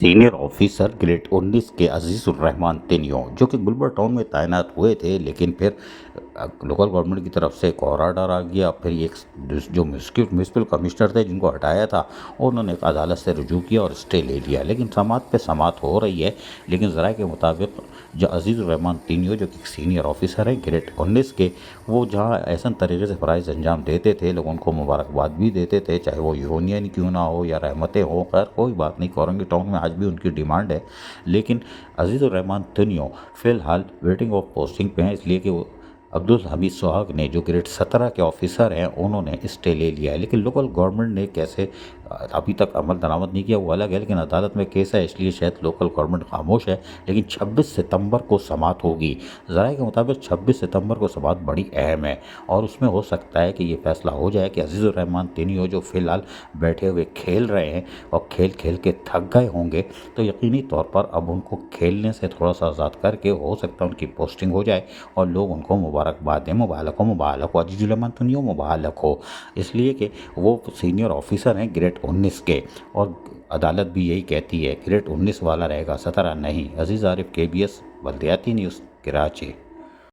Senior officer grade 19 के अजीज़ुर्रहमान तिनियों जो कि गुलबर टाउन में तैनात हुए थे, लेकिन फिर लोकल गवर्नमेंट की तरफ से एक और ऑर्डर आ गया। फिर एक जो म्यूनसिपल कमिश्नर थे जिनको हटाया था, उन्होंने एक अदालत से रुजू किया और स्टे ले लिया। लेकिन समात पे समात हो रही है। लेकिन ज़राए के मुताबिक जो अजीज़ुर्रहमान तिनियों जो कि एक सीनियर ऑफिसर हैं ग्रेड 19 के, वो जहाँ ऐसा तरीके से फ़राइज़ अंजाम देते थे, लोग उनको मुबारकबाद भी देते थे, चाहे वो यूनियन क्यों ना हो या रहमतें हो। खैर कोई बात नहीं, कोरंगी टाउन में आज भी उनकी डिमांड है। लेकिन अजीज़ुर्रहमान तिनियों फ़िलहाल वेटिंग ऑफ पोस्टिंग पे हैं, इसलिए कि वो अब्दुल हमीद सुहाग ने जो ग्रेड 17 के ऑफिसर हैं, उन्होंने स्टे ले लिया है। लेकिन लोकल गवर्नमेंट ने कैसे अभी तक अमल दरामद नहीं किया वो अलग है, लेकिन अदालत में केस है, इसलिए शायद लोकल गवर्नमेंट खामोश है। लेकिन 26 सितंबर को समात होगी। ज़राए के मुताबिक 26 सितंबर को समात बड़ी अहम है और उसमें हो सकता है कि ये फैसला हो जाए कि अजीज़ुर्रहमान तिनियों जो फ़िलहाल बैठे हुए खेल रहे हैं और खेल खेल के थक गए होंगे, तो यकीनी तौर पर अब उनको खेलने से थोड़ा सा आज़ाद करके हो सकता है उनकी पोस्टिंग हो जाए और लोग उनको मुबारकबाद दें। मुबारक हो अजीज़ुर्रहमान तिनियों, मुबारक हो, इसलिए कि वो सीनियर ऑफिसर हैं ग्रेड 19 के। और अदालत भी यही कहती है ग्रेड 19 वाला रहेगा, 17 नहीं। अजीज़ आरिफ, KBS बल्दियाती न्यूज़, कराची।